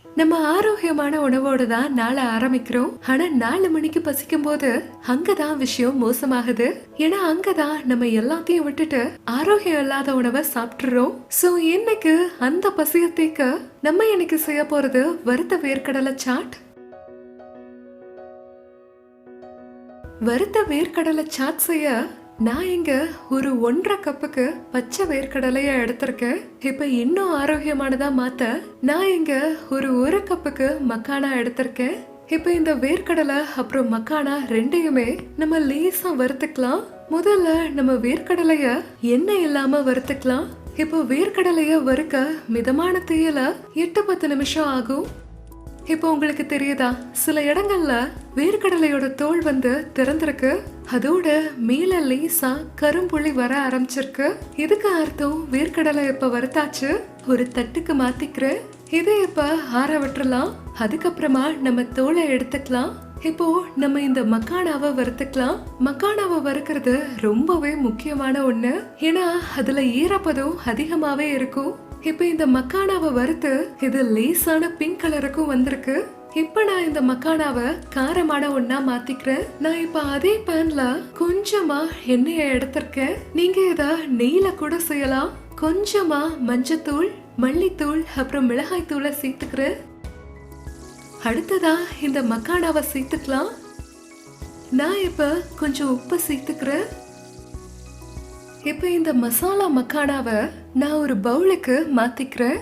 நம்ம ஆரோக்கியமான உணவோட தான் நாளை ஆரம்பிக்கிறோம். ஆனா 4 மணிக்கு பசிக்கும் போது அங்கதான் விஷயம் மோசமாகுது. ஏன்னா அங்கதான் நம்ம எல்லாத்தையும் விட்டுட்டு ஆரோக்கியம் இல்லாத உணவை சாப்பிட்டுறோம். சோ இன்னைக்கு அந்த பசியை தீர்க்க நம்ம இன்னைக்கு செய்ய போறது வறுத்த வேர்க்கடலை சாட். வறுத்த வேர்க்கடலை சாட் செய்ய நான் இங்க ஒரு 1.5 கப்புக்கு பச்சை வேர்க்கடலைய எடுத்திருக்கேன். இப்ப இன்னும் ஆரோக்கியமானதா மாத்த நான் இங்க ஒரு கப்புக்கு மக்கானா எடுத்திருக்கேன். இப்ப இந்த வேர்க்கடலை அப்புறம் மக்கானா ரெண்டையுமே நம்ம லேசா வறுத்துக்கலாம். முதல்ல நம்ம வேர்க்கடலைய எண்ணெய் இல்லாம வறுத்துக்கலாம். இப்போ வேர்க்கடலைய வறுக்க மிதமான தீயில 8-10 நிமிஷம் ஆகும். இப்போ உங்களுக்கு தெரியுதா, சில இடங்கள்ல வேர்க்கடலையோட தோல் திறந்திருக்கு. அதோட மேல லேசா கரும்புள்ளி வர ஆரம்பிச்சிருக்கு. இதுக்கு அர்த்தம் வேர்க்கடலை இப்ப வறுத்தாச்சு. ஒரு தட்டுக்கு மாத்திக்கிறேன். இதை இப்ப ஆற விட்டுறலாம். அதுக்கப்புறமா நம்ம தோலை எடுத்துக்கலாம். இப்போ நம்ம இந்த மக்கானாவை வறுத்துக்கலாம். மக்கானாவை வறுக்கிறது ரொம்பவே முக்கியமான ஒண்ணு. ஏன்னா அதுல ஈரப்பதம் அதிகமாவே இருக்கும். இப்ப இந்த மக்கானாவை வறுத்து இது லேசான பிங்க் கலருக்கும் வந்திருக்கு. இப்ப நான் இந்த மக்கானாவை காரமான ஒண்ணா மாத்திக்கிறேன். நான் இப்ப அதே பேன்ல கொஞ்சமா எண்ணெயை எடுத்திருக்கேன். நீங்க இத நெய்ல கூட செய்யலாம். கொஞ்சமா மஞ்சத்தூள், மல்லித்தூள் அப்புறம் மிளகாய் தூளை சேர்த்துக்கிறேன். அடுத்ததா இந்த மக்கானாவை சேர்த்துக்கலாம். நான் இப்ப கொஞ்சம் உப்பு சேர்த்துக்கிறேன். இப்ப இந்த மசாலா மக்கானாவை நான் ஒரு பவுலுக்கு மாத்திக்கிறேன்.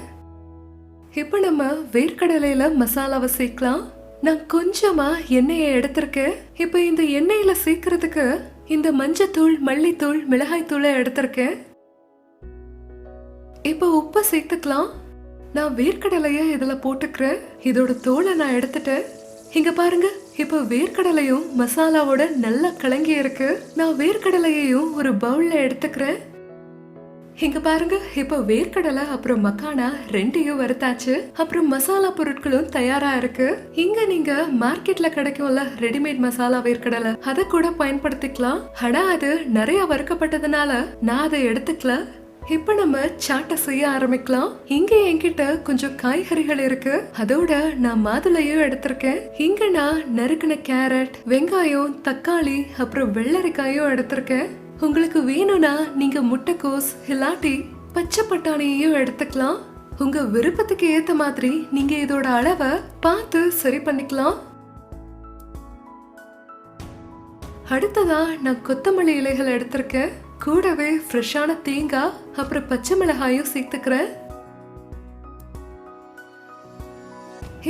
இப்ப நம்ம வேர்க்கடலையில மசாலாவை சேர்க்கலாம். நான் கொஞ்சமா எண்ணெயை எடுத்திருக்கேன். இப்ப இந்த எண்ணெயில சேர்க்கறதுக்கு இந்த மஞ்சத்தூள், மல்லித்தூள், மிளகாய் தூளை எடுத்திருக்கேன். இப்ப உப்பு சேர்த்துக்கலாம். நான் வேர்க்கடலைய இதுல போட்டுக்கிறேன். இதோட தோலை நான் எடுத்துட்டேன். இங்க பாருங்க, இப்ப வேர்க்கடலையும் மசாலாவோட நல்லா கலங்கி இருக்கு. நான் வேர்க்கடலையையும் ஒரு பவுல்ல எடுத்துக்கிறேன். இங்க பாருங்க, இப்ப வேர்க்கடலை அப்புறம் மக்கானா ரெண்டையும் வறுத்தாச்சு. அப்புறம் மசாலா பொருட்களும் தயாரா இருக்கு. இங்க நீங்க மார்க்கெட்ல கிடைக்கும்ல ரெடிமேட் மசாலா வேர்க்கடலை, அதை கூட பயன்படுத்திக்கலாம். ஆனா அது நிறைய வறுக்கப்பட்டதுனால நான் அதை எடுத்துக்கல. இப்ப நம்ம சாட்டை செய்ய ஆரம்பிக்கலாம். இங்க என்கிட்ட கொஞ்சம் காய்கறிகள் இருக்கு. அதோட நான் மாதுளையும் எடுத்திருக்கேன். இங்க நான் நறுக்கின கேரட், வெங்காயம், தக்காளி அப்புறம் வெள்ளரிக்காயும் எடுத்திருக்கேன். உங்களுக்கு வேணும்னா நீங்க முட்டைக்கோஸ் இல்லாட்டி பச்சை பட்டாணியையும் எடுத்துக்கலாம். உங்க விருப்பத்துக்கு ஏத்த மாதிரி நீங்க இதோட அளவை பார்த்து சரி பண்ணிக்கலாம். அடுத்ததா நான் கொத்தமல்லி இலைகள் எடுத்திருக்கேன். கூடவே ஃப்ரெஷ்ஷான தேங்காய் அப்புறம் பச்சை மிளகாயும் சேர்த்துக்கிறேன்.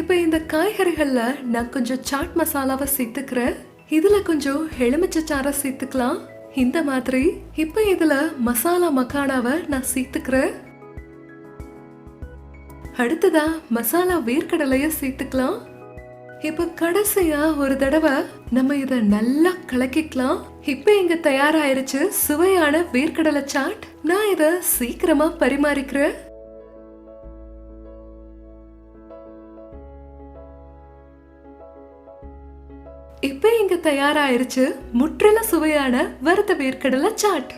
இப்ப இந்த காய்கறிகள்ல நான் கொஞ்சம் சாட் மசாலாவை சேர்த்துக்கிறேன். இதுல கொஞ்சம் எலுமிச்சை சாறை சேர்த்துக்கலாம். இந்த மாதிரி இப்ப இதுல மசாலா மக்கானாவை நான் சேர்த்துக்கிறேன். அடுத்ததா மசாலா வேர்க்கடலைய சேர்த்துக்கலாம். இப்ப கடைசியா ஒரு தடவை நம்ம இத நல்லா கலக்கிக்கலாம். இப்ப இங்க தயாராயிருச்சு சுவையான வேர்க்கடலை சாட். நான் இத சீக்கிரமா பரிமாறிக்கிறேன். இப்ப இங்க தயாராயிருச்சு முற்றிலும் சுவையான வறுத்த வேர்க்கடலை சாட்.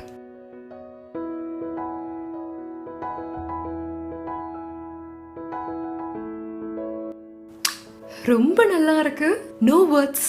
ரொம்ப நல்லா இருக்கு. No words.